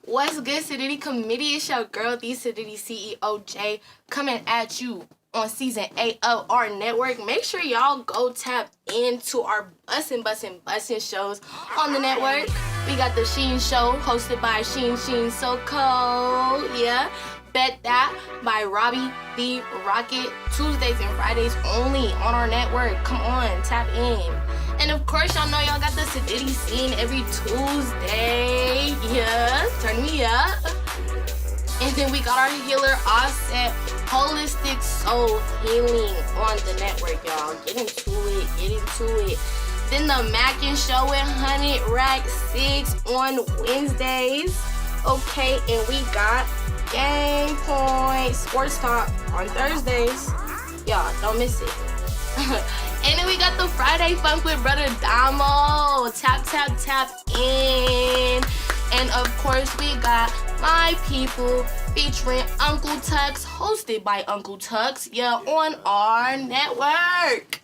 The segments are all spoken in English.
What's good, Sadiddy Committee? It's your girl, the Sadiddy CEO J, coming at you on season 8 of our network. Make sure y'all go tap into our bussin' shows on the network. We got the Sheen Show, hosted by Sheen So Cold. Yeah. Bet That by Robbie the Rocket. Tuesdays and Fridays only on our network. Come on, tap in. And of course, y'all know y'all got the Sadiddy scene every Tuesday. Yeah, turn me up. And then we got our healer Offset Holistic Soul Healing on the network, y'all. Get into it. Then the Mackin Show with 100 Rack 6 on Wednesdays. Okay, and we got Game Point Sports Talk on Thursdays. Y'all, don't miss it. And then we got the Friday Funk with Brother Damo. Tap in. And of course, we got My People featuring Uncle Tux, hosted by Uncle Tux. Yeah, on our network.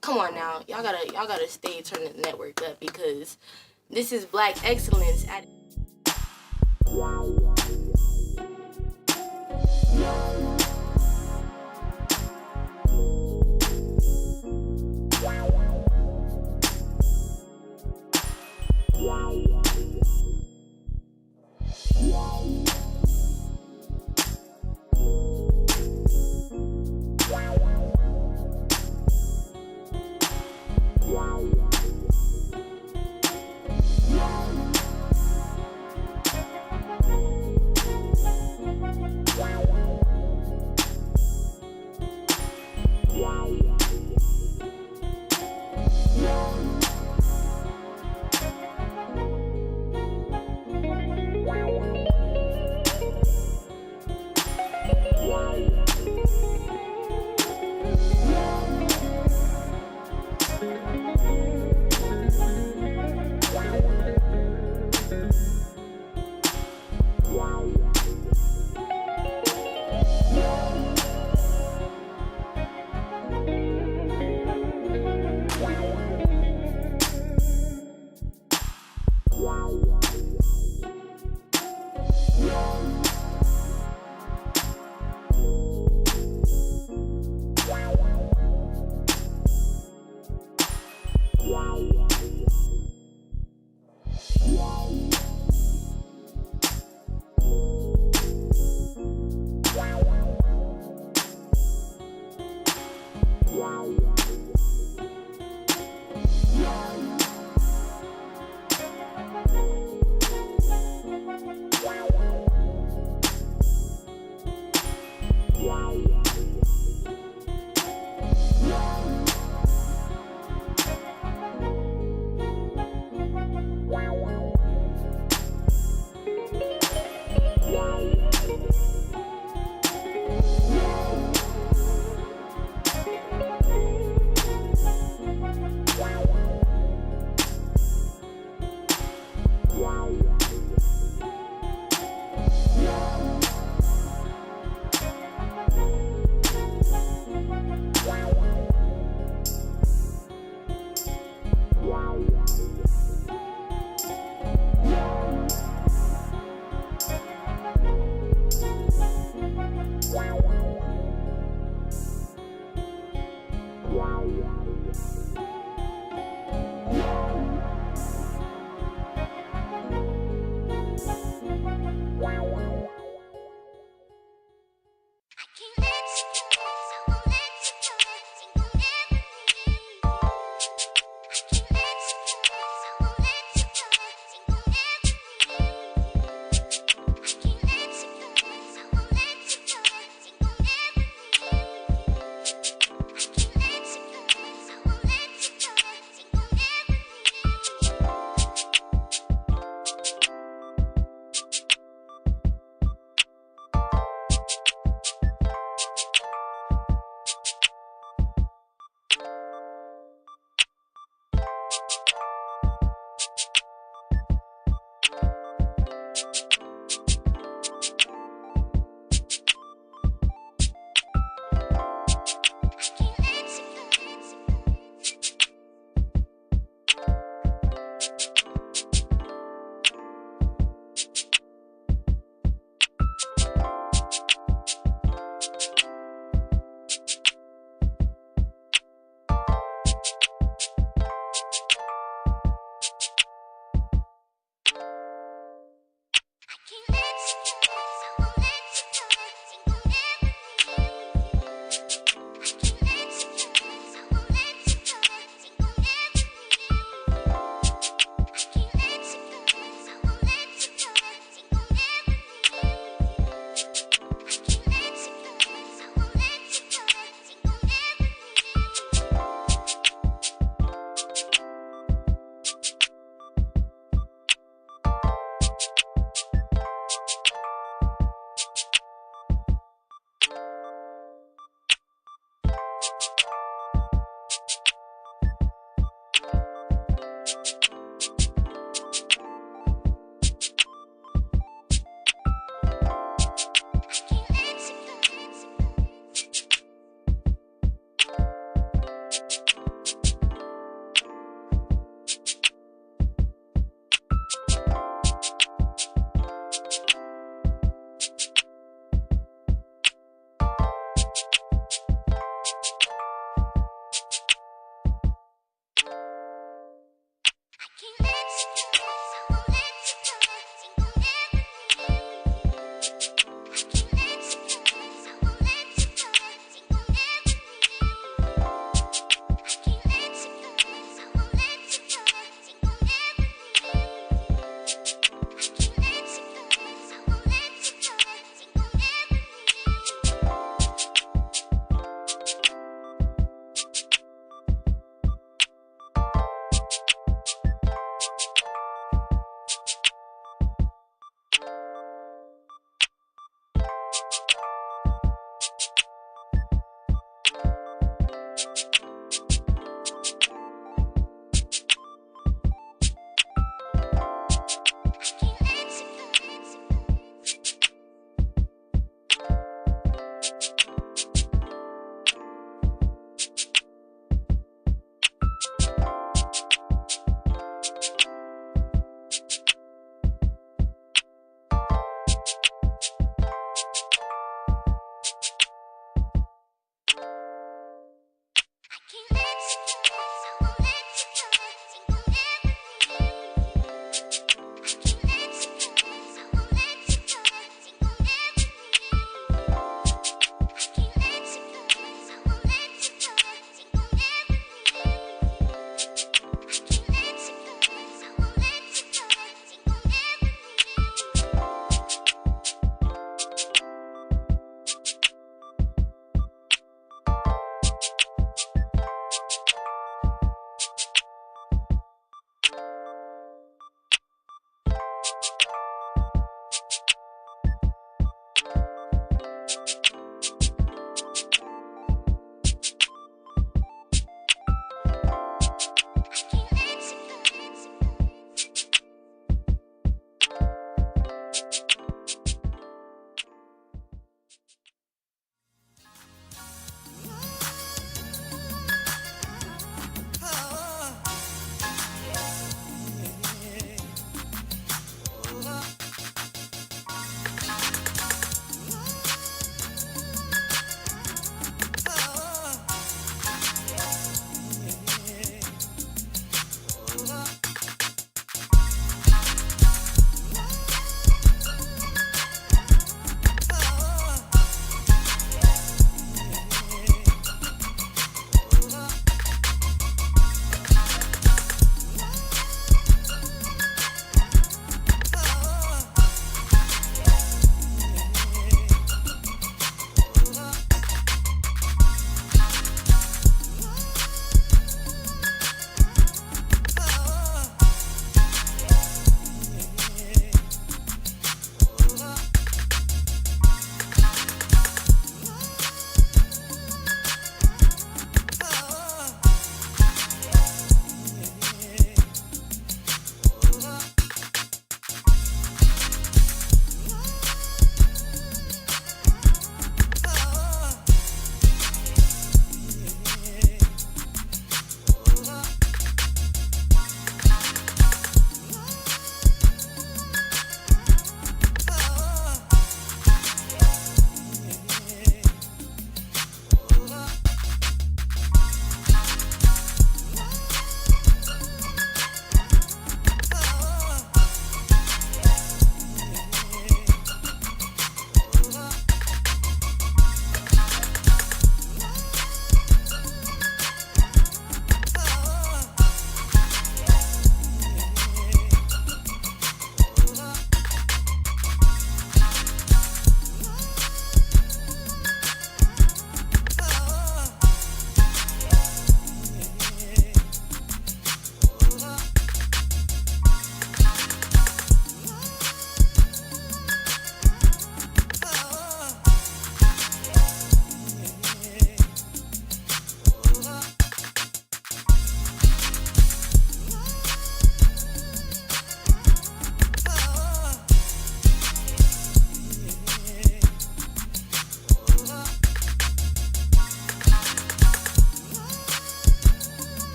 Come on now, y'all gotta stay turning the network up because this is Black Excellence at.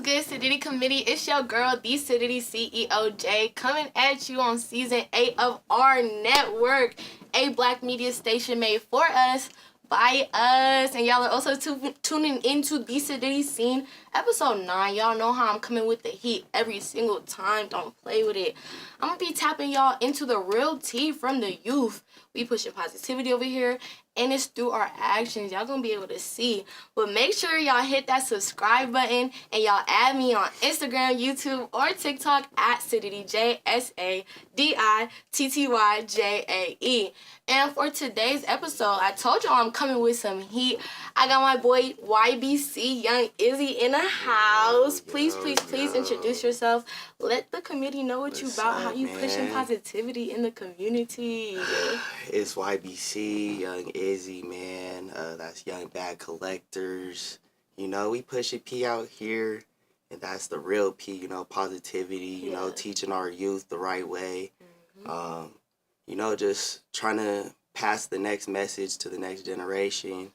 good, Sadiddy Committee? It's your girl, the Sadiddy CEO J, coming at you on Season 8 of our network, a black media station made for us, by us. And y'all are also tuning into the Sadiddy Scene, Episode 9. Y'all know how I'm coming with the heat every single time. Don't play with it. I'm going to be tapping y'all into the real tea from the youth. We pushing positivity over here, and it's through our actions. Y'all gonna be able to see. But make sure y'all hit that subscribe button, and y'all add me on Instagram, YouTube, or TikTok at SADITTY, SADITTYJAE. And for today's episode, I told y'all I'm coming with some heat. I got my boy YBC, Young Izzy, in the house. Please introduce yourself. Let the community know what you about, how you pushing positivity in the community. It's YBC, Young Izzy, man. That's Young Bad Collectors. You know, we push it P out here, and that's the real P, you know, positivity, you know, teaching our youth the right way. You know, just trying to pass the next message to the next generation.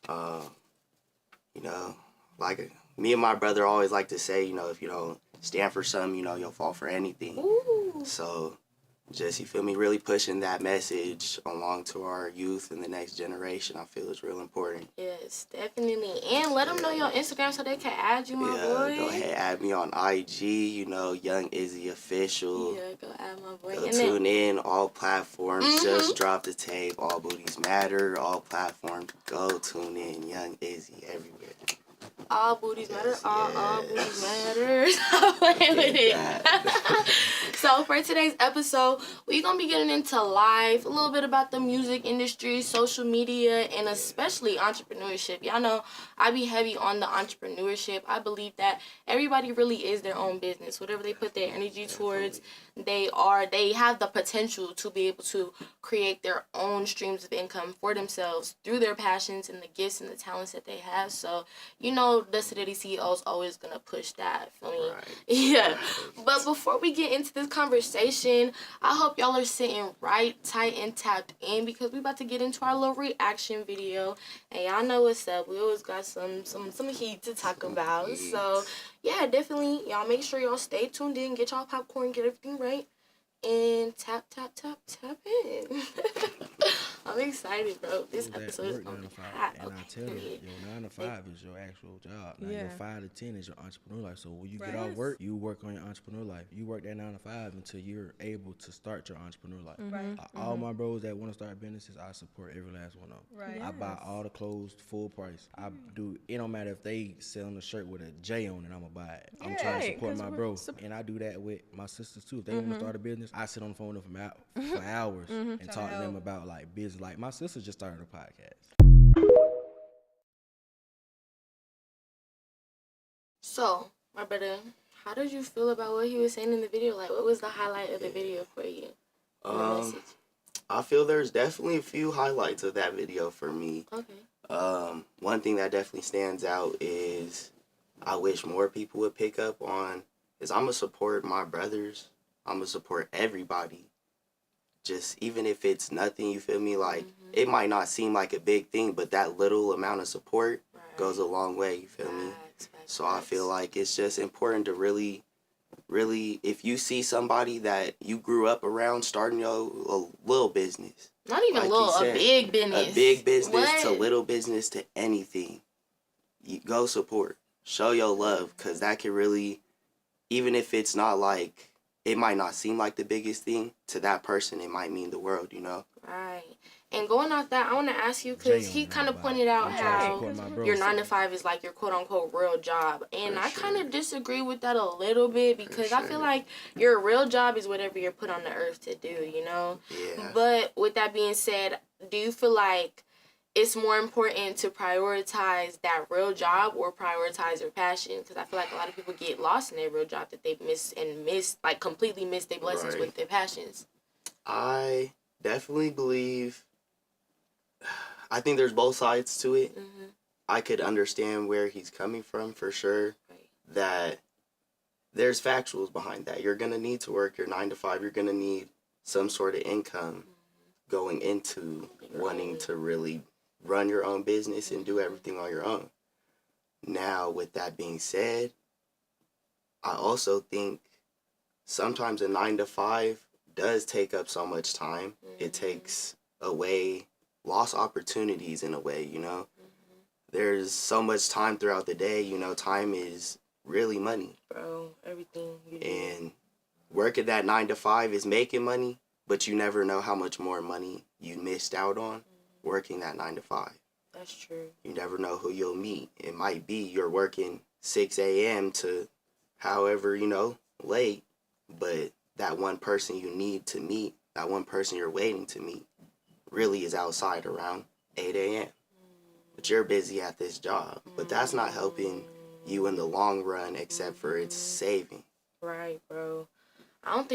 You know, like me and my brother always like to say, you know, if you don't stand for something, you know, you'll fall for anything. Ooh. So just, you feel me, really pushing that message along to our youth and the next generation, I feel is real important. Yes, definitely. And let them know your Instagram so they can add you, my boy. Go ahead, add me on IG, you know, Young Izzy Official. Yeah, go add my boy. Go tune in, all platforms, just drop the tape, all booties matter, all platforms, go tune in, Young Izzy everywhere. All booties matter. All booties matter. Stop playing with it. So for today's episode, we're going to be getting into life, a little bit about the music industry, social media, and especially entrepreneurship. Y'all know I be heavy on the entrepreneurship. I believe that everybody really is their own business. Whatever they put their energy towards, they have the potential to be able to create their own streams of income for themselves through their passions and the gifts and the talents that they have. So, you know, the Sadiddy CEO is always going to push that for me. Right. Yeah. But before we get into this conversation, I hope y'all are sitting right, tight, and tapped in, because we about to get into our little reaction video. And y'all know what's up. We always got some heat to talk about. So, yeah, definitely, y'all make sure y'all stay tuned in, get y'all popcorn, get everything right, and tap in. I'm excited, bro. This episode is going to be hot. And I tell you, your 9 to 5 is your actual job. Now, your 5 to 10 is your entrepreneur life. So when you get off work, you work on your entrepreneur life. You work that 9 to 5 until you're able to start your entrepreneur life. All my bros that want to start businesses, I support every last one of them. Right. I buy all the clothes full price. I do. It don't matter if they selling a shirt with a J on it, I'm gonna buy it. I'm trying to support my bro, and I do that with my sisters too. If they want to start a business, I sit on the phone with them for hours and talk to them about like business. Like my sister just started a podcast. So, my brother, how did you feel about what he was saying in the video? Like, what was the highlight of the video for you? I feel there's definitely a few highlights of that video for me. Okay. One thing that definitely stands out is I wish more people would pick up on is I'm going to support my brothers. I'm going to support everybody. Just even if it's nothing, you feel me? Like, it might not seem like a big thing, but that little amount of support goes a long way, you feel me? So I feel like it's just important to really, if you see somebody that you grew up around starting a little business. Not even like little, a big business. A big business to little business to anything. You go support. Show your love, because that can really, even if it's not like, it might not seem like the biggest thing, to that person it might mean the world, you know? Right. And going off that, I want to ask you, because he kind of pointed out how your 9 to 5 is like your quote-unquote real job. And I kind of disagree with that a little bit, because I feel like your real job is whatever you're put on the earth to do, you know? Yeah. But with that being said, do you feel like it's more important to prioritize that real job or prioritize your passion? Because I feel like a lot of people get lost in their real job that they like completely miss their blessings with their passions. I definitely believe, I think there's both sides to it. I could understand where he's coming from for sure. That there's factuals behind that. You're going to need to work your 9 to 5. You're going to need some sort of income going into wanting to really run your own business and do everything on your own. Now, with that being said, I also think sometimes a 9 to 5 does take up so much time. It takes away lost opportunities in a way, you know. There's so much time throughout the day, you know, time is really money. Bro, everything you do. And working that 9 to 5 is making money, but you never know how much more money you missed out on working that 9 to 5. That's true. You never know who you'll meet. It might be you're working 6 a.m. to however, you know, late, but that one person you need to meet, that one person you're waiting to meet, really is outside around 8 a.m. But you're busy at this job. But that's not helping you in the long run, except for it's saving. Right, bro. I don't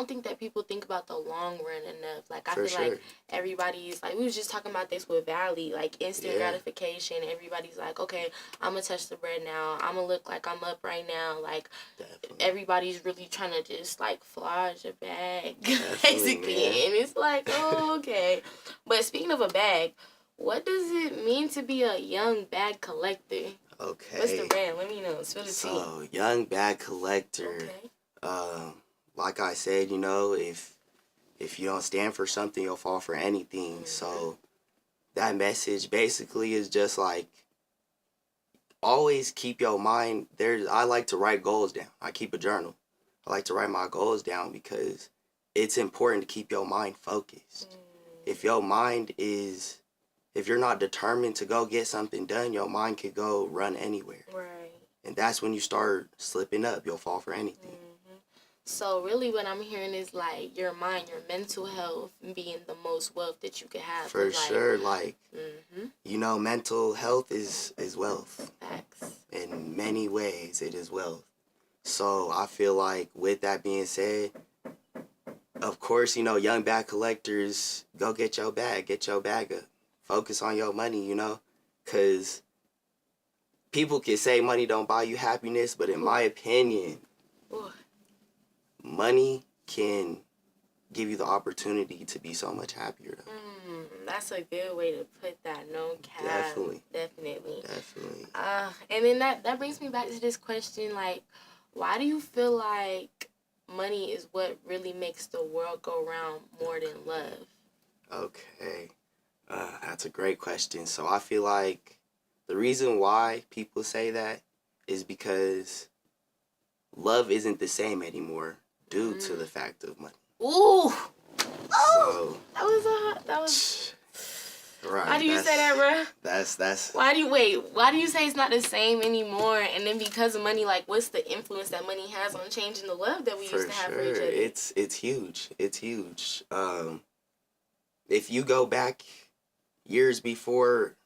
think that people think about the long run enough. Like, I feel like everybody's like, we was just talking about this with Valley, like instant gratification. Everybody's like, okay, I'm gonna touch the bread now. I'm gonna look like I'm up right now. Like, everybody's really trying to just like flaunt a bag, basically. Man. And it's like, oh, okay. But speaking of a bag, what does it mean to be a young bag collector? Okay. What's the brand? Let me know. Spill the tea. So, young bag collector. Okay. Like I said, you know, if you don't stand for something, you'll fall for anything. So that message basically is just like, always keep your mind there. I like to write goals down. I keep a journal. I like to write my goals down because it's important to keep your mind focused. If your mind is, if you're not determined to go get something done, your mind could go run anywhere. Right. And that's when you start slipping up. You'll fall for anything. So really what I'm hearing is like your mind, your mental health being the most wealth that you could have. For sure. Like, you know, mental health is wealth. Facts. In many ways, it is wealth. So I feel like with that being said, of course, you know, young bag collectors, go get your bag up. Focus on your money, you know, because people can say money don't buy you happiness, but in my opinion, money can give you the opportunity to be so much happier. That's a good way to put that. No cap. Definitely. And then that brings me back to this question, like, why do you feel like money is what really makes the world go round more than love? Okay. That's a great question. So I feel like the reason why people say that is because love isn't the same anymore due to the fact of money. Ooh. So, that was right. Why do you say that, bro? That's Why do you say it's not the same anymore? And then because of money, like, what's the influence that money has on changing the love that we used to have for each other? It's huge. It's huge. If you go back years before,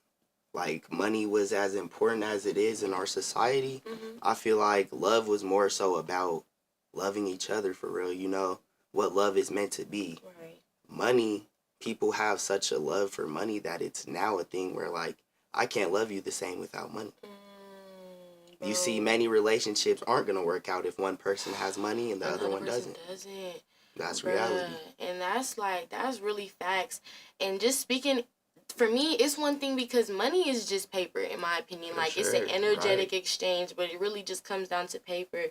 like, money was as important as it is in our society, I feel like love was more so about loving each other for real, you know, what love is meant to be. Right. Money, people have such a love for money that it's now a thing where, like, I can't love you the same without money. You see, many relationships aren't going to work out if one person has money and the other one doesn't. That's reality. And that's really facts. And just speaking, for me, it's one thing because money is just paper, in my opinion. Like, it's an energetic exchange, but it really just comes down to paper.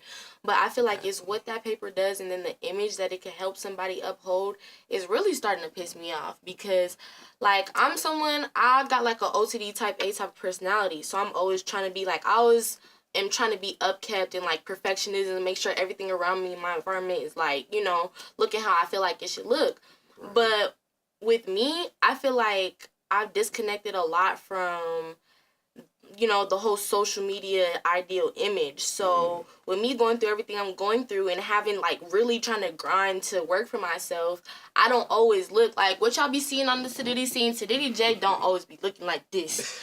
But I feel like it's what that paper does and then the image that it can help somebody uphold is really starting to piss me off. Because, like, I got, like, a OCD type A type of personality. So I'm always trying to be, like, am trying to be upkept and, like, perfectionism and make sure everything around me in my environment is, like, you know, looking how I feel like it should look. But with me, I feel like I've disconnected a lot from, you know, the whole social media ideal image. So with me going through everything I'm going through and having, like, really trying to grind to work for myself, I don't always look like what y'all be seeing on the Saditty scene. Saditty J don't always be looking like this.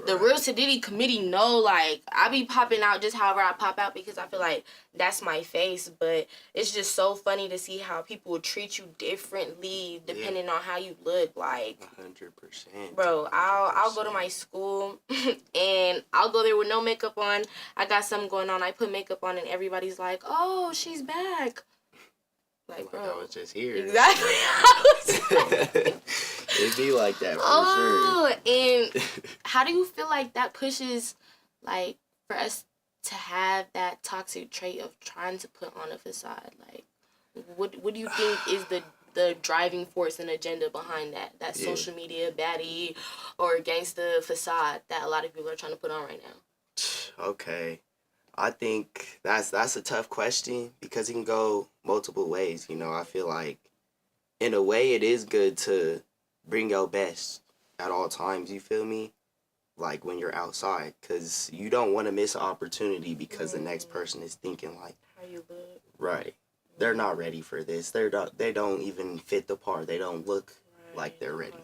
The real Saditty committee know, like, I be popping out just however I pop out because I feel like that's my face. But it's just so funny to see how people will treat you differently depending on how you look. Like, 100%. Bro, I'll go to my school and I'll go there with no makeup on. I got something going on. I put makeup on and everybody's like, oh, she's back. Like, bro, I was just here. Exactly. It'd be like that for sure. And how do you feel like that pushes, like, for us to have that toxic trait of trying to put on a facade? Like, what do you think is the driving force and agenda behind that social media baddie or gangsta facade that a lot of people are trying to put on right now? Okay. I think that's a tough question because it can go multiple ways. You know, I feel like in a way it is good to bring your best at all times, you feel me? Like when you're outside, because you don't want to miss an opportunity because the next person is thinking like, how you look. Right. They're not ready for this. They don't even fit the part. They don't look like they're ready.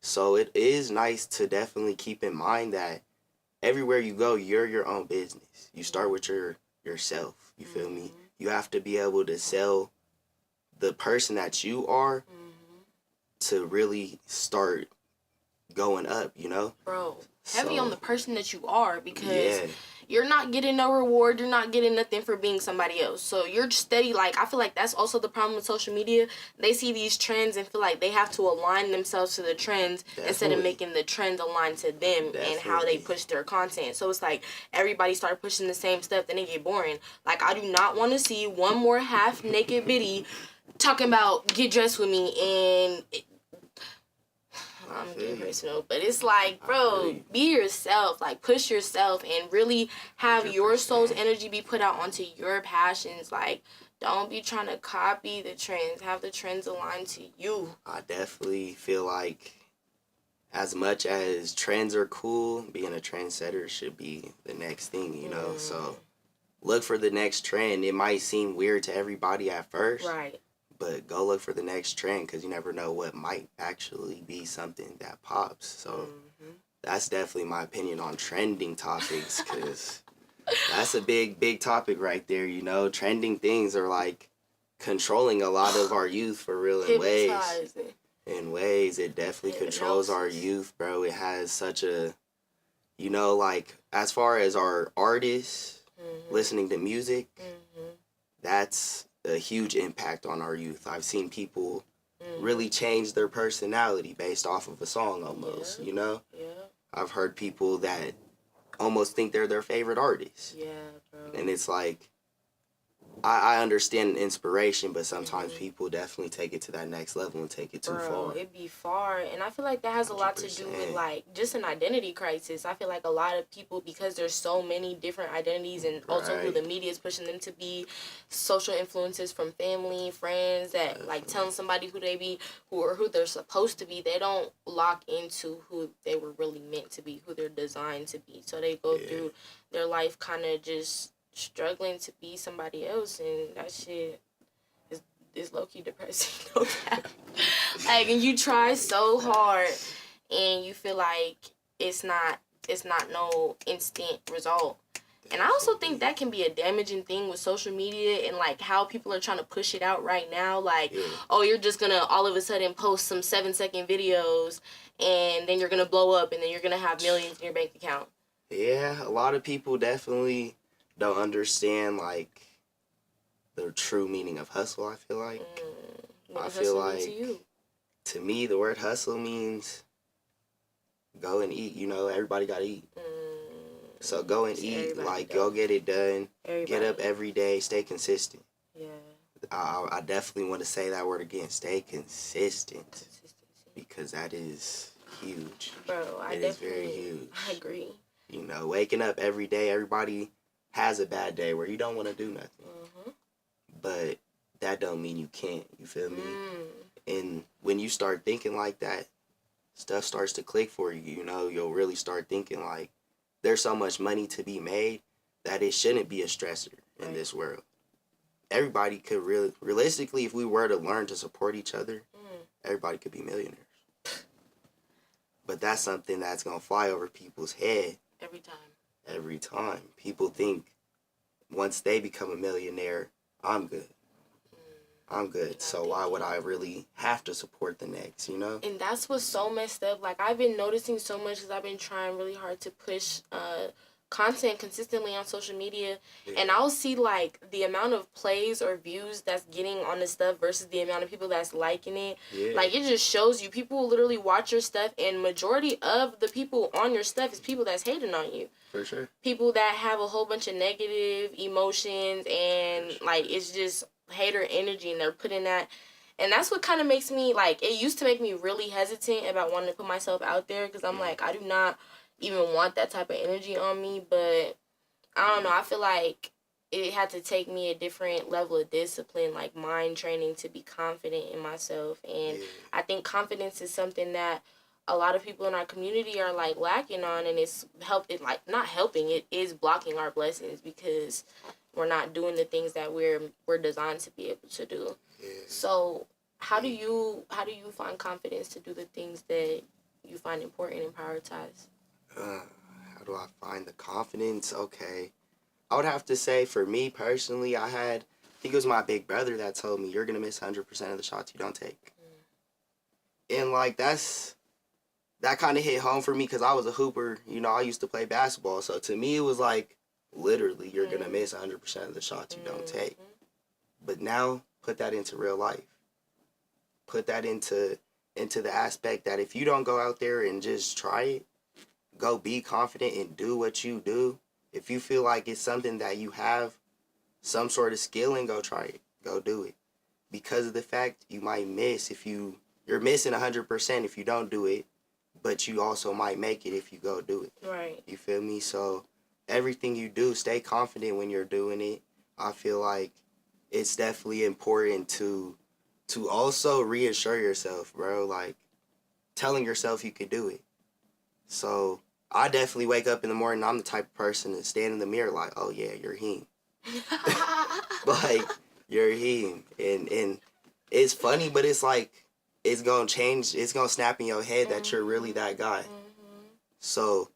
So it is nice to definitely keep in mind that everywhere you go, you're your own business. You start with yourself. You feel me? You have to be able to sell the person that you are to really start going up, you know? Bro, heavy on the person that you are, because you're not getting no reward. You're not getting nothing for being somebody else. So you're steady. Like, I feel like that's also the problem with social media. They see these trends and feel like they have to align themselves to the trends instead of making the trends align to them and how they push their content. So it's like everybody start pushing the same stuff, then it get boring. Like, I do not want to see one more half-naked biddy talking about get dressed with me and... I'm getting personal, but it's like, bro, be yourself, like push yourself and really have 100%. Your soul's energy be put out onto your passions. Like, don't be trying to copy the trends. Have the trends aligned to you. I definitely feel like as much as trends are cool, being a trendsetter should be the next thing, you know? So look for the next trend. It might seem weird to everybody at first. Right. But go look for the next trend because you never know what might actually be something that pops. So that's definitely my opinion on trending topics because that's a big topic right there, you know? Trending things are like controlling a lot of our youth for real in ways. In ways, it definitely controls our youth, bro. It has such a, you know, like as far as our artists listening to music, that's a huge impact on our youth. I've seen people really change their personality based off of a song almost, you know? Yeah. I've heard people that almost think they're their favorite artist. Yeah, bro. And it's like, I understand inspiration, but sometimes people definitely take it to that next level and take it too far. It'd be far. And I feel like that has a lot to do with, like, just an identity crisis. I feel like a lot of people, because there's so many different identities and also who the media is pushing them to be, social influences from family, friends, that, like, telling somebody who they be, who they're supposed to be, they don't lock into who they were really meant to be, who they're designed to be. So they go through their life kind of just struggling to be somebody else, and that shit is low-key depressing. No cap. Like, and you try so hard and you feel like it's not no instant result. And I also think that can be a damaging thing with social media and like how people are trying to push it out right now. Like, oh, you're just gonna all of a sudden post some 7-second videos and then you're gonna blow up and then you're gonna have millions in your bank account. Yeah, a lot of people definitely don't understand like the true meaning of hustle. I feel like I feel like to me the word hustle means go and eat. You know, everybody gotta eat. So go and eat. Like, go get it done. Get up every day. Stay consistent. Yeah. I definitely want to say that word again. Stay consistent. Because that is huge. Bro, it is very huge. I agree. You know, waking up every day, everybody has a bad day where you don't want to do nothing. But that don't mean you can't. You feel me? And when you start thinking like that, stuff starts to click for you. You know, you'll really start thinking like, there's so much money to be made that it shouldn't be a stressor in this world. Everybody could realistically, if we were to learn to support each other, everybody could be millionaires. But that's something that's going to fly over people's head. Every time. People think once they become a millionaire, I'm good. I'm good. So why would I really have to support the next, you know? And that's what's so messed up. Like, I've been noticing so much because I've been trying really hard to push content consistently on social media, and I'll see like the amount of plays or views that's getting on the stuff versus the amount of people that's liking it. Like, it just shows you people literally watch your stuff, and majority of the people on your stuff is people that's hating on you. For sure. People that have a whole bunch of negative emotions, and like it's just hater energy, and they're putting that. And that's what kind of makes me, like, it used to make me really hesitant about wanting to put myself out there, because I'm like, I do not even want that type of energy on me. But I don't know, I feel like it had to take me a different level of discipline, like mind training, to be confident in myself. And I think confidence is something that a lot of people in our community are like lacking on, and it's like not helping, it is blocking our blessings, because we're not doing the things that we're designed to be able to do. So how do you find confidence to do the things that you find important and prioritize? How do I find the confidence? Okay, I would have to say, for me personally, I think it was my big brother that told me, you're gonna miss 100% of the shots you don't take. And like that kind of hit home for me, because I was a hooper. You know, I used to play basketball, so to me it was like, literally, you're gonna miss 100% of the shots you don't take. But now, put that into real life. Put that into the aspect that if you don't go out there and just try it, go be confident and do what you do. If you feel like it's something that you have some sort of skill in, go try it. Go do it. Because of the fact you might miss, you're missing 100% if you don't do it, but you also might make it if you go do it. Right. You feel me? So everything you do, stay confident when you're doing it. I feel like it's definitely important to also reassure yourself, bro. Like, telling yourself you can do it. So I definitely wake up in the morning, I'm the type of person to stand in the mirror like, oh yeah, you're him. Like, you're him. And it's funny, but it's like, it's gonna change, it's gonna snap in your head that you're really that guy. So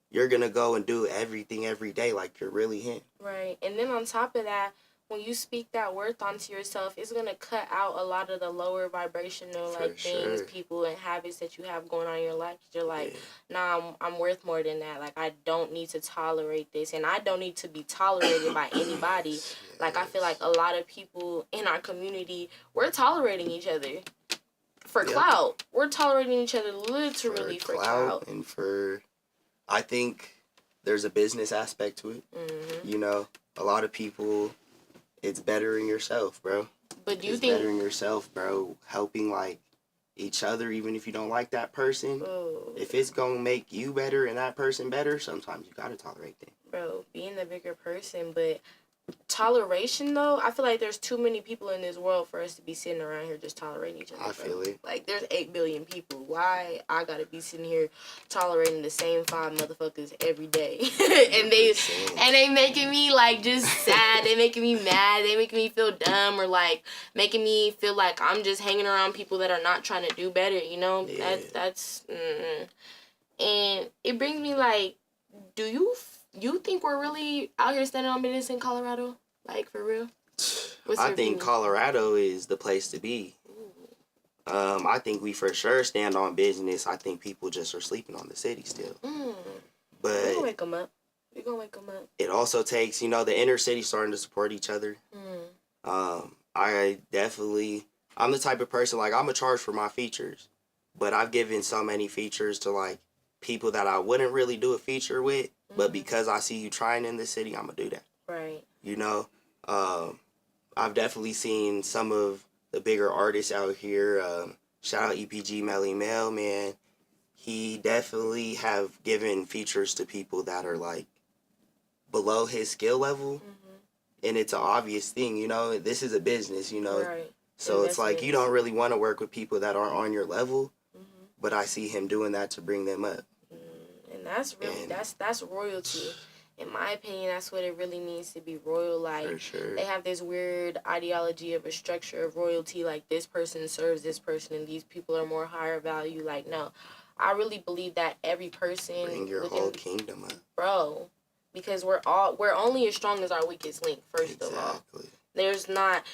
you're gonna go and do everything every day like you're really him. Right. And then on top of that, when you speak that worth onto yourself, it's going to cut out a lot of the lower vibrational things, people, and habits that you have going on in your life. You're like, nah, I'm worth more than that. Like, I don't need to tolerate this, and I don't need to be tolerated by anybody. Like, I feel like a lot of people in our community, we're tolerating each other for clout. We're tolerating each other literally for clout. And I think there's a business aspect to it. You know, a lot of people, it's bettering yourself, bro. But do you think bettering yourself, bro, helping like each other, even if you don't like that person, if it's gonna make you better and that person better, sometimes you gotta tolerate them. Bro, being the bigger person, but toleration, though, I feel like there's too many people in this world for us to be sitting around here just tolerating each other. I feel it. Like, there's 8 billion people. Why I gotta be sitting here tolerating the same 5 motherfuckers every day? and they making me like just sad. They making me mad. They making me feel dumb, or like making me feel like I'm just hanging around people that are not trying to do better. You know, that's and it brings me like, do you think we're really out here standing on business in Colorado? Like, for real? I think Colorado is the place to be. I think we for sure stand on business. I think people just are sleeping on the city still. But we're going to wake them up. It also takes, you know, the inner city starting to support each other. I'm the type of person, like, I'm a charge for my features. But I've given so many features to, like, people that I wouldn't really do a feature with. But because I see you trying in the city, I'm going to do that. Right. You know, I've definitely seen some of the bigger artists out here. Shout out EPG Melly Mel, man. He definitely have given features to people that are, like, below his skill level. And it's an obvious thing, you know. This is a business, you know. Right. So it's like you don't really want to work with people that aren't on your level. But I see him doing that to bring them up. And that's really, that's royalty. In my opinion, that's what it really means to be royal. Like, for sure. They have this weird ideology of a structure of royalty. Like, this person serves this person and these people are more higher value. Like, no. I really believe that every person... Bring your whole kingdom up. Bro. Because we're only as strong as our weakest link, first of all. There's not...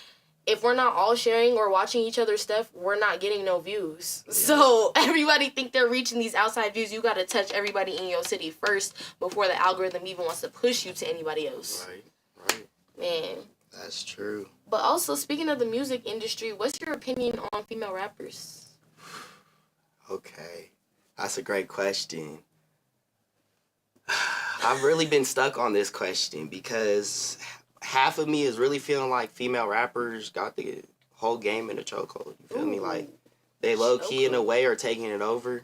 if we're not all sharing or watching each other's stuff, we're not getting no views. Yeah. So everybody think they're reaching these outside views. You got to touch everybody in your city first before the algorithm even wants to push you to anybody else. Right. Man. That's true. But also, speaking of the music industry, what's your opinion on female rappers? Okay. That's a great question. I've really been stuck on this question because half of me is really feeling like female rappers got the whole game in a chokehold. You feel me? Like, they low-key in a way are taking it over.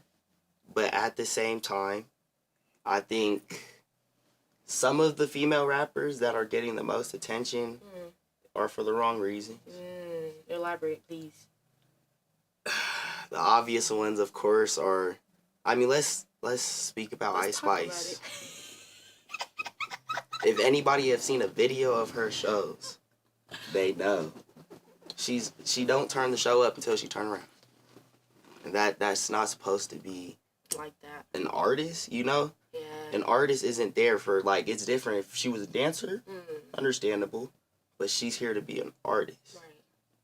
But at the same time, I think some of the female rappers that are getting the most attention are for the wrong reasons. Elaborate, please. The obvious ones, of course, are... I mean, let's speak about Ice Spice. If anybody have seen a video of her shows, they know. She don't turn the show up until she turn around. And that's not supposed to be like that. An artist, you know? Yeah. An artist isn't there for, like, it's different. If she was a dancer, understandable. But she's here to be an artist. Right.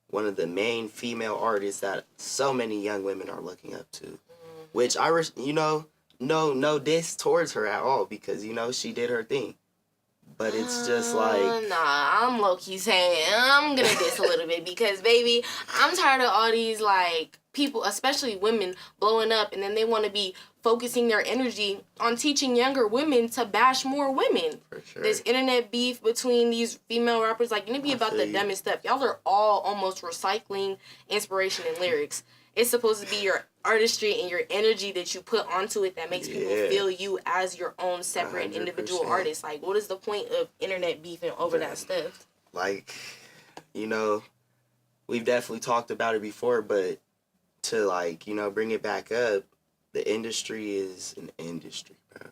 One of the main female artists that so many young women are looking up to. Which no diss towards her at all because, you know, she did her thing. But it's just like... Nah, I'm low-key saying I'm gonna diss a little bit because, baby, I'm tired of all these, like, people, especially women, blowing up and then they want to be focusing their energy on teaching younger women to bash more women. For sure. This internet beef between these female rappers, like, it be about the dumbest stuff. Y'all are all almost recycling inspiration and lyrics. It's supposed to be your artistry and your energy that you put onto it that makes people feel you as your own separate 100%. Individual artist. Like, what is the point of internet beefing over that stuff? Like, you know, we've definitely talked about it before, but to, like, you know, bring it back up, the industry is an industry, bro.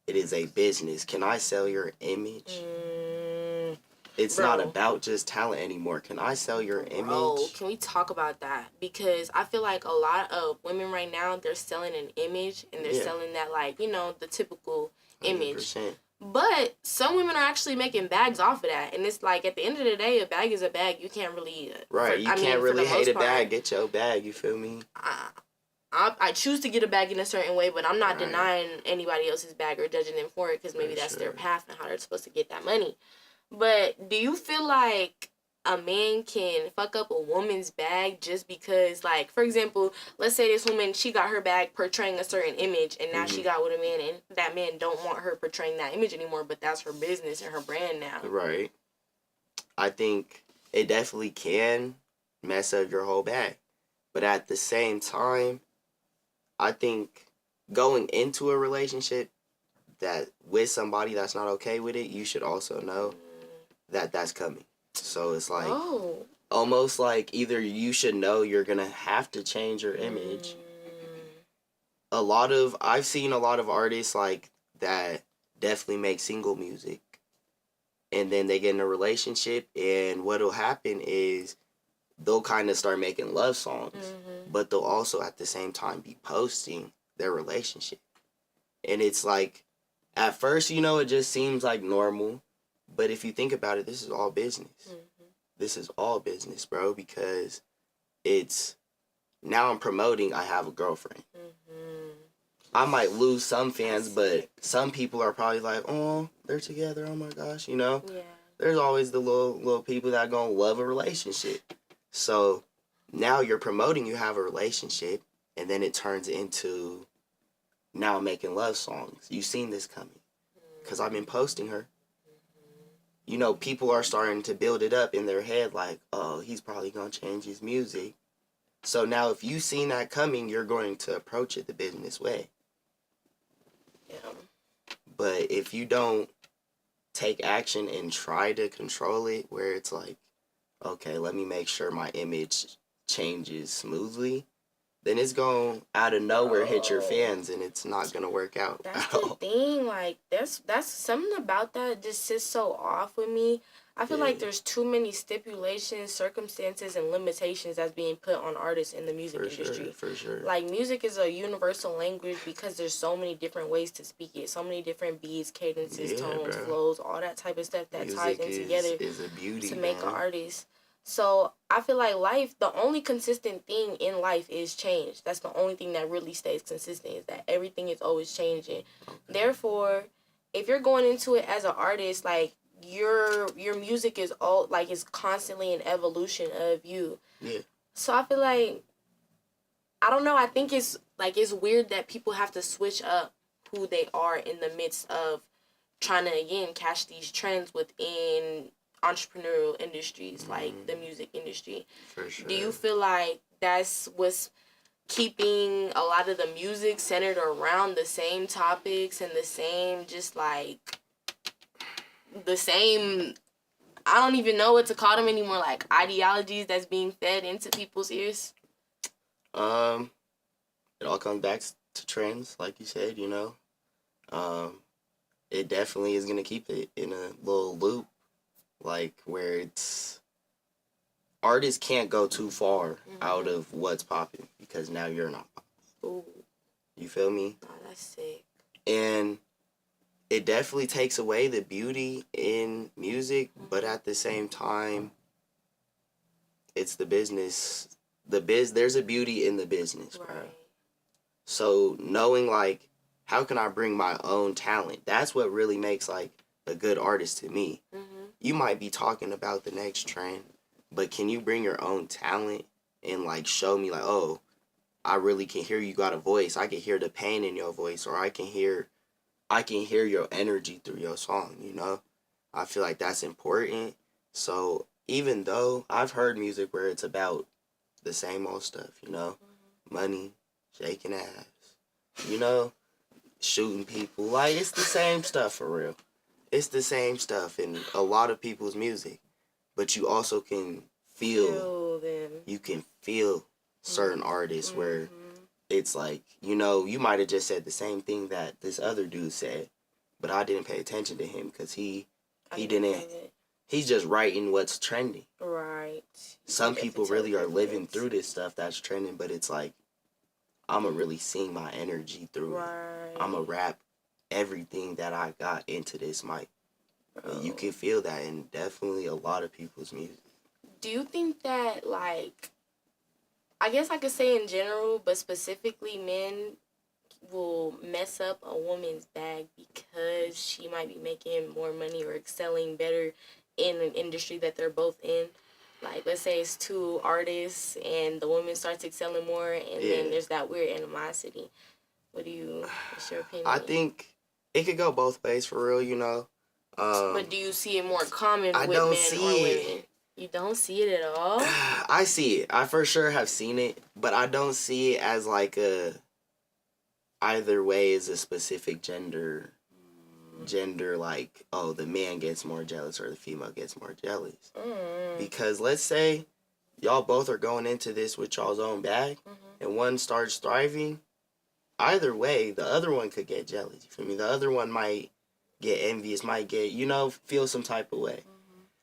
It is a business. Can I sell your image? It's not about just talent anymore. Can I sell your image? Oh, can we talk about that? Because I feel like a lot of women right now, they're selling an image and they're selling that, like, you know, the typical image. 100%. But some women are actually making bags off of that. And it's like, at the end of the day, a bag is a bag. You can't really... you can't really hate a bag. Get your bag, you feel me? I choose to get a bag in a certain way, but I'm not denying anybody else's bag or judging them for it because maybe that's their path and how they're supposed to get that money. But do you feel like a man can fuck up a woman's bag just because, like, for example, let's say this woman, she got her bag portraying a certain image, and now she got with a man, and that man don't want her portraying that image anymore, but that's her business and her brand now. Right. I think it definitely can mess up your whole bag. But at the same time, I think going into a relationship that with somebody that's not okay with it, you should also know that that's coming. So it's like almost like either you should know you're gonna have to change your image. I've seen a lot of artists like that definitely make single music, and then they get in a relationship, and what'll happen is they'll kind of start making love songs, but they'll also at the same time be posting their relationship. And it's like, at first, you know, it just seems like normal. But if you think about it, this is all business. This is all business, bro, because it's, now I'm promoting I have a girlfriend. I might lose some fans, but some people are probably like, oh, they're together, oh my gosh, you know? Yeah. There's always the little people that are going to love a relationship. So now you're promoting you have a relationship, and then it turns into now I'm making love songs. You've seen this coming because I've been posting her. You know, people are starting to build it up in their head like, oh, he's probably going to change his music. So now if you've seen that coming, you're going to approach it the business way. Yeah. But if you don't take action and try to control it, where it's like, okay, let me make sure my image changes smoothly, then it's going to, out of nowhere, hit your fans, and it's not going to work out at all. That's the thing. Like, that's something about that just sits so off with me. I feel like there's too many stipulations, circumstances, and limitations that's being put on artists in the music industry. For sure. Like, music is a universal language because there's so many different ways to speak it. So many different beats, cadences, tones, flows, all that type of stuff that music ties in together is a beauty, to make an artist. So I feel like life, the only consistent thing in life is change. That's the only thing that really stays consistent, is that everything is always changing. Therefore, if you're going into it as an artist, like, your music is all like, is constantly an evolution of you. Yeah. So I feel like, I don't know, I think it's like, it's weird that people have to switch up who they are in the midst of trying to, again, catch these trends within entrepreneurial industries, like the music industry. For sure. Do you feel like that's what's keeping a lot of the music centered around the same topics and the same, just like, the same, I don't even know what to call them anymore, like, ideologies that's being fed into people's ears? It all comes back to trends, like you said, you know. It definitely is gonna keep it in a little loop, like, where it's, artists can't go too far out of what's popping, because now you're not popping. Ooh. You feel me? Oh, that's sick. And it definitely takes away the beauty in music, but at the same time, it's the business. There's a beauty in the business, bro. Right. So knowing, like, how can I bring my own talent? That's what really makes, like, a good artist to me. You might be talking about the next trend, but can you bring your own talent and, like, show me, like, oh, I really can hear you got a voice. I can hear the pain in your voice, or I can hear your energy through your song, you know? I feel like that's important. So even though I've heard music where it's about the same old stuff, you know? Money, shaking ass, you know? Shooting people. Like, it's the same stuff, for real. It's the same stuff in a lot of people's music. But you also can feel them. You can feel certain artists where it's like, you know, you might have just said the same thing that this other dude said, but I didn't pay attention to him because he didn't. He's just writing what's trending. Right. Some people really are living through this stuff that's trending, but it's like, I'm going to really sing my energy through it. I'm going to rap everything that I got into this mic. And you can feel that in definitely a lot of people's music. Do you think that, like, I guess I could say in general, but specifically men will mess up a woman's bag because she might be making more money or excelling better in an industry that they're both in? Like, let's say it's two artists and the woman starts excelling more, and then there's that weird animosity. What's your opinion? I think it could go both ways, for real, you know. But do you see it more common with men or women? You don't see it at all? I see it. I for sure have seen it, but I don't see it as like either way is a specific gender, like, oh, the man gets more jealous or the female gets more jealous. Because let's say y'all both are going into this with y'all's own bag, and one starts thriving, either way, the other one could get jealous. You feel me? The other one might get envious, might get, you know, feel some type of way.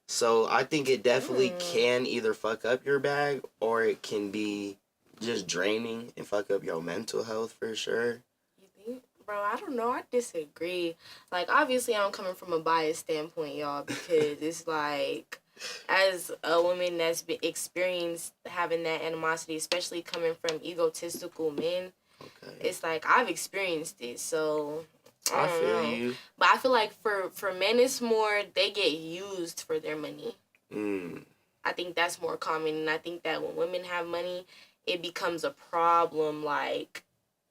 So I think it definitely can either fuck up your bag, or it can be just draining and fuck up your mental health, for sure. You think? Bro, I don't know. I disagree. Like, obviously, I'm coming from a biased standpoint, y'all, because it's like, as a woman that's been experienced having that animosity, especially coming from egotistical men, it's like, I've experienced it, so I feel you. But I feel like for men, it's more, they get used for their money. I think that's more common, and I think that when women have money, it becomes a problem, like,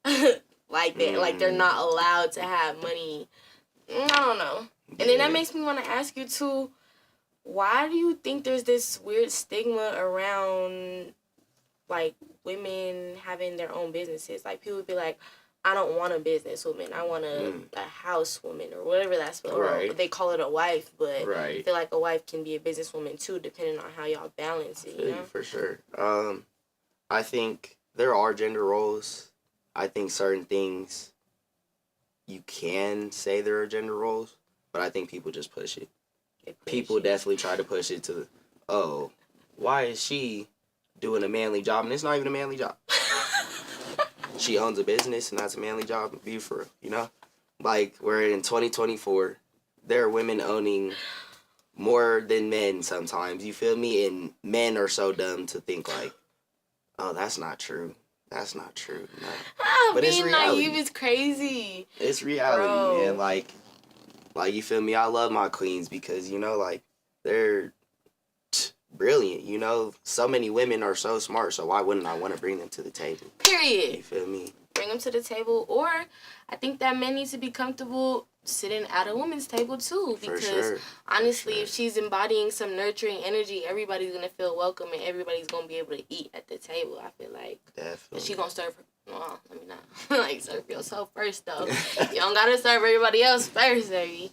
like they're not allowed to have money. I don't know. And then that makes me want to ask you, too, why do you think there's this weird stigma around, like, women having their own businesses? Like, people would be like, I don't want a businesswoman. I want a housewoman, or whatever that's for. Right. Or they call it a wife, but I feel like a wife can be a businesswoman too, depending on how y'all balance it, you know? For sure. I think there are gender roles. I think certain things you can say there are gender roles, but I think people just push it. People definitely try to push it to, oh, why is she doing a manly job? And it's not even a manly job. She owns a business, and that's a manly job. Be for real, you know? Like, we're in 2024. There are women owning more than men sometimes, you feel me? And men are so dumb to think like, oh, that's not true. That's not true. No. But being it's reality. naive is crazy. It's reality, Bro. man. Like, you feel me? I love my queens because, you know, like, they're brilliant, you know? So many women are so smart, so why wouldn't I want to bring them to the table? Period. You feel me? Bring them to the table. Or I think that men need to be comfortable sitting at a woman's table too, because honestly, if she's embodying some nurturing energy, everybody's gonna feel welcome and everybody's gonna be able to eat at the table. I feel like definitely. She gonna serve her. No, let me not. Like, serve yourself first though. You don't gotta serve everybody else first, baby.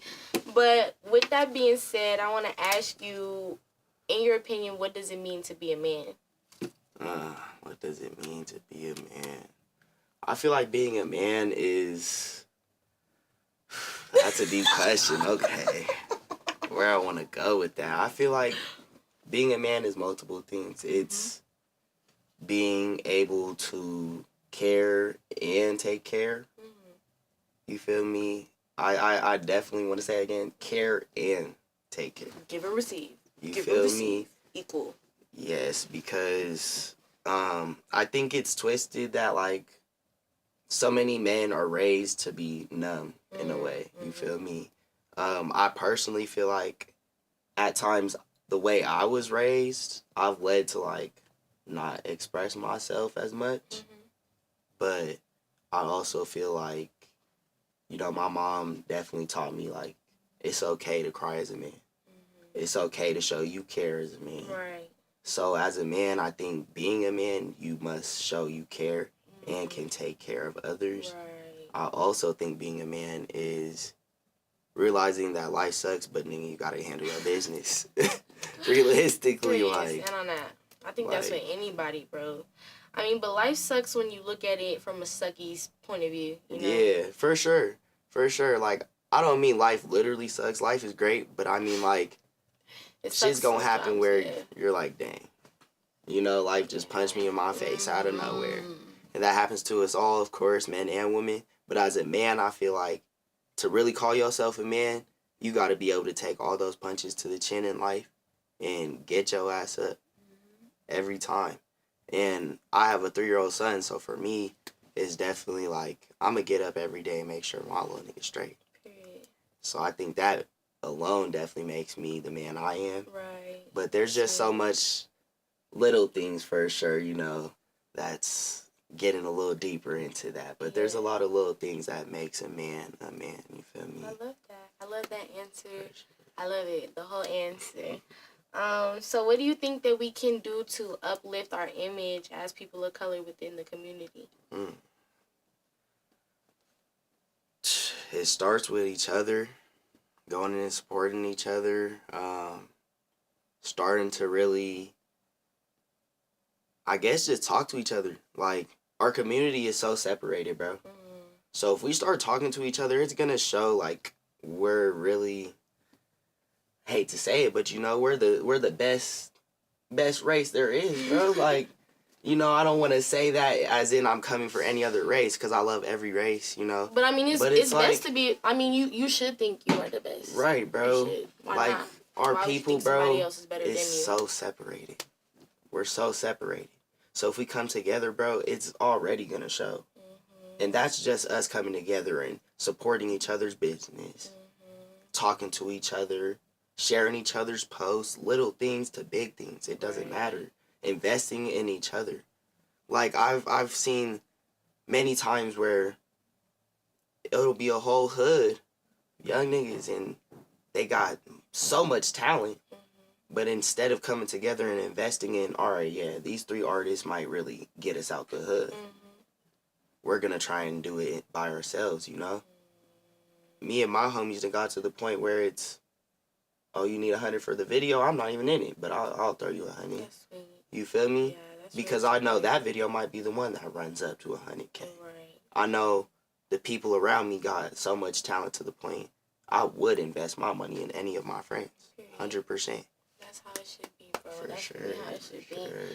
But with that being said, I want to ask you, in your opinion, what does it mean to be a man? What does it mean to be a man? I feel like being a man is... That's a deep question. Okay. Where I want to go with that. I feel like being a man is multiple things. It's being able to care and take care. You feel me? I definitely want to say again, care and take care. Give and receive. You Give feel and receive. me? Equal. Yes, because I think it's twisted that, like, so many men are raised to be numb in a way. You feel me? I personally feel like at times the way I was raised, I've led to, like, not express myself as much. But I also feel like, you know, my mom definitely taught me, like, it's okay to cry as a man. It's okay to show you care as a man. Right. So as a man, I think being a man, you must show you care and can take care of others. Right. I also think being a man is realizing that life sucks, but then you gotta handle your business. Realistically, like. Stand on that. I think that's for anybody, bro. I mean, but life sucks when you look at it from a sucky's point of view. You know? Yeah, for sure. For sure. Like, I don't mean life literally sucks. Life is great, but I mean, like, shit's gonna happen where you're like, dang. You know, life just punched me in my face out of nowhere. And that happens to us all, of course, men and women. But as a man, I feel like to really call yourself a man, you got to be able to take all those punches to the chin in life and get your ass up every time. And I have a 3-year-old son, so for me, it's definitely like, I'm going to get up every day and make sure my little nigga's straight. Period. So I think that alone definitely makes me the man I am. Right. But there's just so much little things for sure, you know, that's getting a little deeper into that. But there's a lot of little things that makes a man, you feel me? I love that. I love that answer. I love it, the whole answer. So what do you think that we can do to uplift our image as people of color within the community? It starts with each other, going in and supporting each other, starting to really, I guess, just talk to each other. Like, our community is so separated, bro. So if we start talking to each other, it's gonna show, like, we're really, hate to say it, but, you know, we're the best race there is, bro. Like, you know, I don't want to say that as in I'm coming for any other race, because I love every race, you know. But I mean, it's like, best to be. I mean, you should think you are the best. Right, bro. Why like not? our Why people, bro, is so separated. We're so separated. So if we come together, bro, it's already gonna show. And that's just us coming together and supporting each other's business, talking to each other, sharing each other's posts, little things to big things. It doesn't matter. Investing in each other. Like, I've seen many times where it'll be a whole hood, young niggas, and they got so much talent, but instead of coming together and investing in, all right, yeah, these 3 artists might really get us out the hood. We're gonna try and do it by ourselves, you know? Me and my homies done got to the point where it's, oh, you need 100 for the video? I'm not even in it, but I'll throw you 100. That's sweet. You feel me? Yeah, that's because really I know sweet. that video might be the one that runs up to 100K. Right. I know the people around me got so much talent to the point I would invest my money in any of my friends. 100%. That's how it should be, bro. For That's sure. really how it should be. Sure.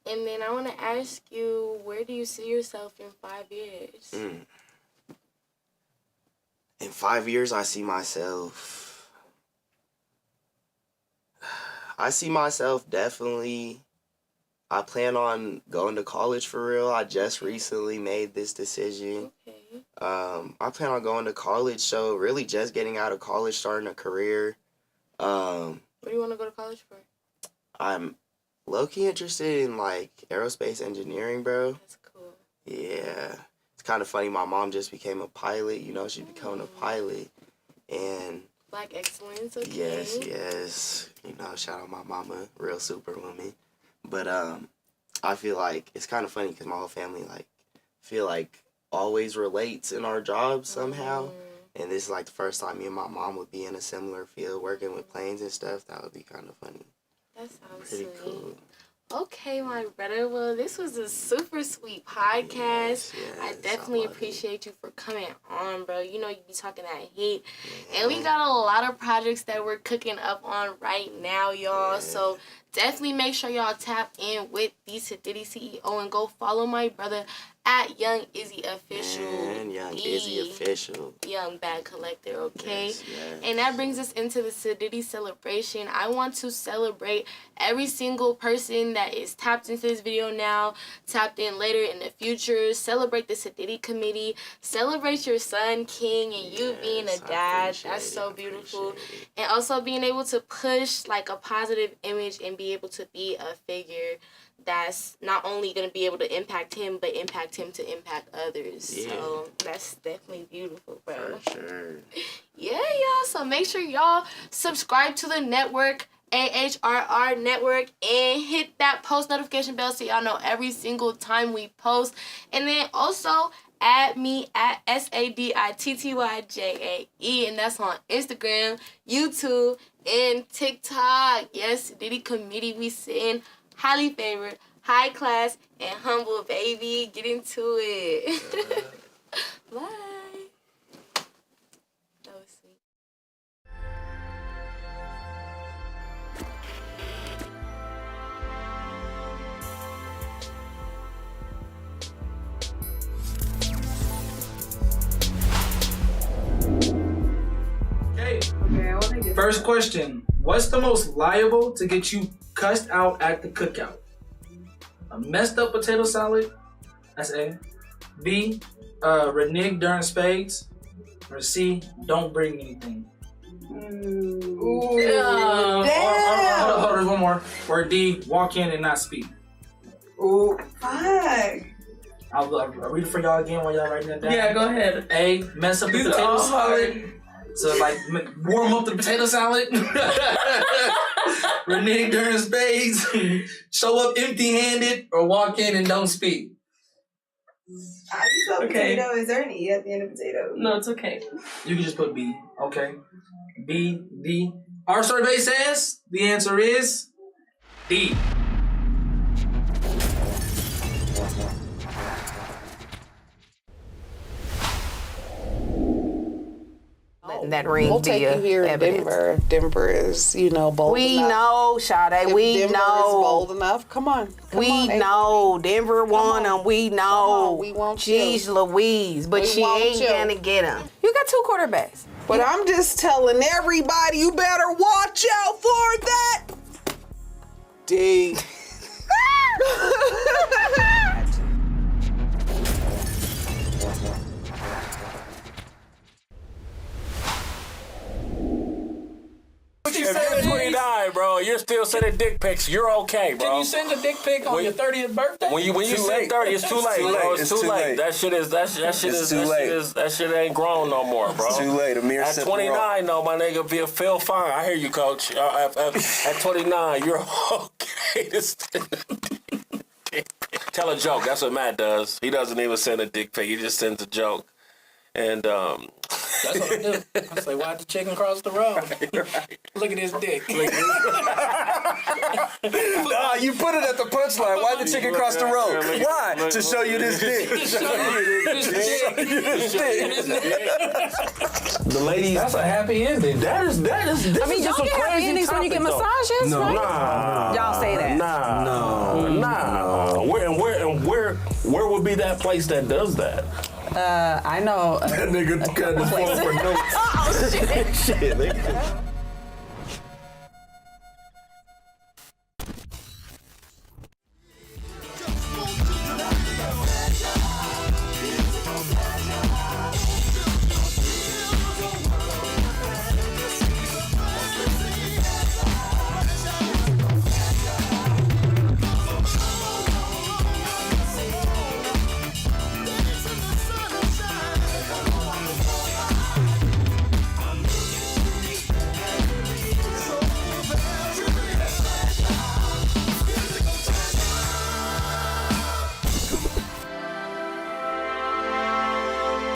And then I want to ask you, where do you see yourself in 5 years? In 5 years, I see myself I see myself definitely. I plan on going to college for real. I just recently made this decision. Okay. I plan on going to college, so really just getting out of college, starting a career. What do you want to go to college for? I'm low-key interested in, like, aerospace engineering, bro. That's cool. Yeah. It's kind of funny. My mom just became a pilot. You know, she's becoming a pilot. And... Black excellence, okay. Yes. You know, shout out my mama, real superwoman. But I feel like it's kind of funny because my whole family, like, feel like always relates in our jobs somehow. And this is, like, the first time me and my mom would be in a similar field working with planes and stuff. That would be kind of funny. That sounds Pretty sweet. cool. Okay, my brother. Well, this was a super sweet podcast. Yes, I definitely love it. appreciate you for coming on, bro. You know you be talking that heat. And we got a lot of projects that we're cooking up on right now, y'all. Yeah. So definitely make sure y'all tap in with the SADITTY CEO and go follow my brother at Young Izzy Official. And Young Izzy Official. Young Bag Collector, okay? Yes, yes. And that brings us into the SADITTY celebration. I want to celebrate every single person that is tapped into this video now, tapped in later in the future. Celebrate the SADITTY committee. Celebrate your son, King, and you being a dad. That's so beautiful. And also being able to push like a positive image and be able to be a figure that's not only going to be able to impact him, but impact him to impact others. Yeah. So that's definitely beautiful, bro. For sure. Yeah, y'all. So make sure y'all subscribe to the network, AHRR Network, and hit that post notification bell so y'all know every single time we post. And then also add me at SADITTYJAE, and that's on Instagram, YouTube, and TikTok. Yes, Diddy Committee, we send highly favored, high class, and humble, baby. Get into it. Bye. That was sweet. Okay, first question. What's the most liable to get you cussed out at the cookout? A messed up potato salad, that's A. B, renege during spades. Or C, don't bring anything. Ooh. Hold on, there's one more. Or D, walk in and not speak. Ooh, fuck. I'll read it for y'all again while y'all writing that down. Yeah, go ahead. A, mess up the These are potato all salad. hard. So like warm up the potato salad, renege during spades, show up empty-handed, or walk in and don't speak. I just spelled potato. Is there an E at the end of potato? No, it's okay. You can just put B. Okay. B, D. Our survey says the answer is D. That ring we'll take you here in Denver. If Denver is, bold we enough. know, Sade. If We Denver know. is bold enough. Come on. We know. Denver won them. We know. We want Jeez you. Louise. But We she want ain't you. gonna get him. You got 2 quarterbacks. But I'm just telling everybody, you better watch out for that. D. If you're 29, bro, you're still sending dick pics, you're okay, bro. Can you send a dick pic on your 30th birthday? When you send 30, it's too late, bro. It's too late. That shit ain't grown no more, bro. It's too late. Amir At said 29, though, my nigga, feel fine. I hear you, coach. At 29, you're okay to send a dick pic. Tell a joke. That's what Matt does. He doesn't even send a dick pic. He just sends a joke. And That's what I do. I say, why'd the chicken cross the road? right. Look at his dick. You put it at the punchline. Why the chicken cross the road? Why? To show you this dick. The ladies. That's a happy ending. That is. I mean, y'all get happy endings when you get massages, right? Nah. Y'all say that. Nah. Where would be that place that does that? I know. That nigga got his phone for notes. Oh, shit. Shit, nigga.